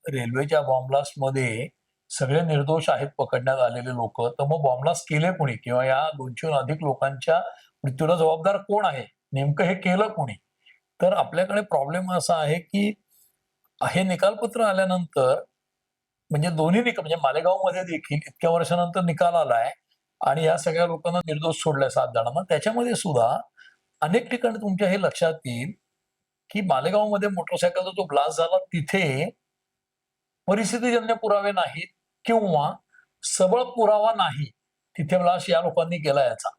रेल्वेच्या बॉम्बलास्टमध्ये सगळे निर्दोष आहेत पकडण्यात आलेले लोक, तर मग बॉम्बलास्ट केले कोणी किंवा या 200हून अधिक लोकांच्या मृत्यूला जबाबदार कोण आहे? नेमकं हे केलं कोणी? तर आपल्याकडे प्रॉब्लेम असा आहे, की हे निकालपत्र आल्यानंतर म्हणजे दोन्ही म्हणजे मालेगावमध्ये देखील इतक्या वर्षानंतर निकाल आलाय आणि या सगळ्या लोकांना निर्दोष सोडलंय 7 जणांना. त्याच्यामध्ये सुद्धा अनेक ठिकाणी तुमच्या हे लक्षात येईल, की मालेगावमध्ये मोटरसायकलचा जो ब्लास्ट झाला तिथे परिस्थितीजन्य पुरावे नाहीत किंवा सबळ पुरावा नाही. तिथे ब्लास्ट या लोकांनी केला याचा.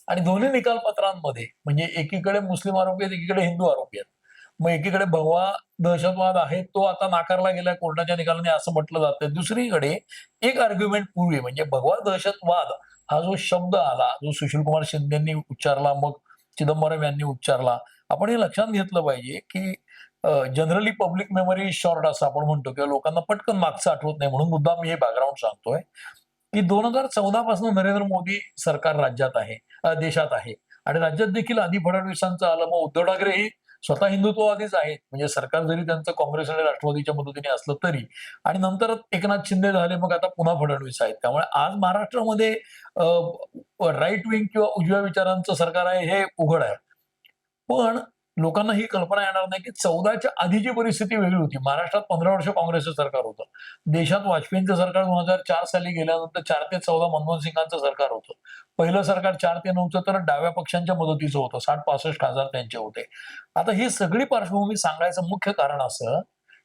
आणि दोन्ही निकालपत्रांमध्ये म्हणजे एकीकडे मुस्लिम आरोपी आहेत, एकीकडे हिंदू आरोपी आहेत. मग एकीकडे भगवा दहशतवाद आहे, तो आता नाकारला गेलाय कोर्टाच्या निकालाने असं म्हटलं जातंय. दुसरीकडे एक आर्ग्युमेंट पूर्वी म्हणजे भगवा दहशतवाद हा जो शब्द आला, जो सुशीलकुमार शिंदेंनी उच्चारला, मग चिदंबरम यांनी उच्चारला. आपण हे लक्षात घेतलं पाहिजे, की जनरली पब्लिक मेमरी शॉर्ट असं आपण म्हणतो किंवा लोकांना पटकन मागचं आठवत नाही म्हणून मुद्दाम मी हे बॅकग्राऊंड सांगतोय, की 2014 पासून नरेंद्र मोदी सरकार राज्यात आहे, देशात आहे आणि राज्यात देखील आधी फडणवीसांचं आलं. मग उद्धव ठाकरे हे स्वतः हिंदुत्ववादीच आहेत. म्हणजे सरकार जरी त्यांचं काँग्रेस आणि राष्ट्रवादीच्या मदतीने असलं तरी. आणि नंतर एकनाथ शिंदे झाले, मग आता पुन्हा फडणवीस आहेत. त्यामुळे आज महाराष्ट्रामध्ये राईट विंग किंवा उजव्या विचारांचं सरकार आहे हे उघड आहे. पण लोकांना ही कल्पना येणार नाही, की 14च्या आधीची परिस्थिती वेगळी होती. महाराष्ट्रात 15 वर्ष काँग्रेसचं सरकार होतं. देशात वाजपेयींचं सरकार 2004 साली गेल्यानंतर 4 ते 14 मनमोहन सिंगांचं सरकार होतं. पहिलं सरकार 4 ते 9चं तर डाव्या पक्षांच्या मदतीचं होतं. 60-65 खासदार त्यांचे होते. आता ही सगळी पार्श्वभूमी सांगायचं मुख्य कारण असं,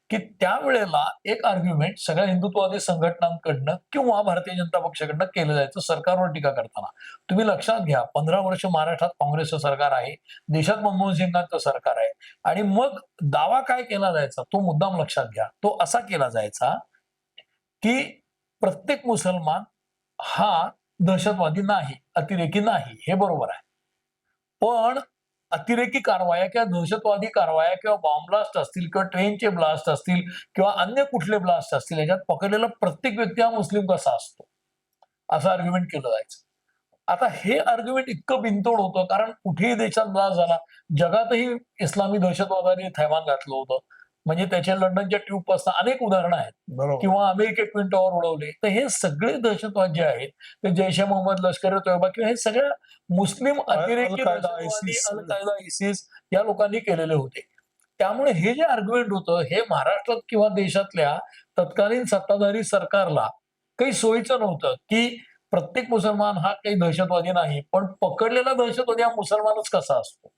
की त्यावेळेला एक आर्ग्युमेंट सगळ्या हिंदुत्ववादी संघटनांकडनं किंवा भारतीय जनता पक्षाकडनं केलं जायचं सरकारवर टीका करताना. तुम्ही लक्षात घ्या 15 वर्ष महाराष्ट्रात काँग्रेसचं सरकार आहे. देशात मनमोहन सिंगांचं सरकार आहे आणि मग दावा काय केला जायचा तो मुद्दाम लक्षात घ्या. तो असा केला जायचा, की प्रत्येक मुसलमान हा दहशतवादी नाही, अतिरेकी नाही. हे बरोबर आहे. पण अतिरेकी कारवाया किंवा दहशतवादी कारवाया किंवा बॉम्ब ब्लास्ट असतील किंवा ट्रेनचे ब्लास्ट असतील किंवा अन्य कुठले ब्लास्ट असतील, याच्यात पकडलेला प्रत्येक व्यक्ती हा मुस्लिम कसा असतो? असं आर्ग्युमेंट केलं जायचं. आता हे आर्ग्युमेंट इतकं बिनतोड होतं कारण कुठेही देशात ब्लास्ट झाला, जगातही इस्लामी दहशतवादाने थैमान घातलं होतं. म्हणजे त्याच्या लंडनच्या ट्यूबपासून अनेक उदाहरणं आहेत बरोबर. किंवा अमेरिकेत ट्विन टॉवर उडवले. तर हे सगळे दहशतवाद जे आहेत, ते जैश ए मोहम्मद, लष्कर ए तोयबा किंवा हे सगळ्या मुस्लिम अतिरेकी अल-कायदा, दहशतवादी, ISIS. अल-कायदा, इसिस या लोकांनी केलेले होते. त्यामुळे हे जे आर्ग्युमेंट होतं, हे महाराष्ट्रात किंवा देशातल्या तत्कालीन सत्ताधारी सरकारला काही सोयीचं नव्हतं, की प्रत्येक मुसलमान हा काही दहशतवादी नाही, पण पकडलेला दहशतवादी हा मुसलमानच कसा असतो?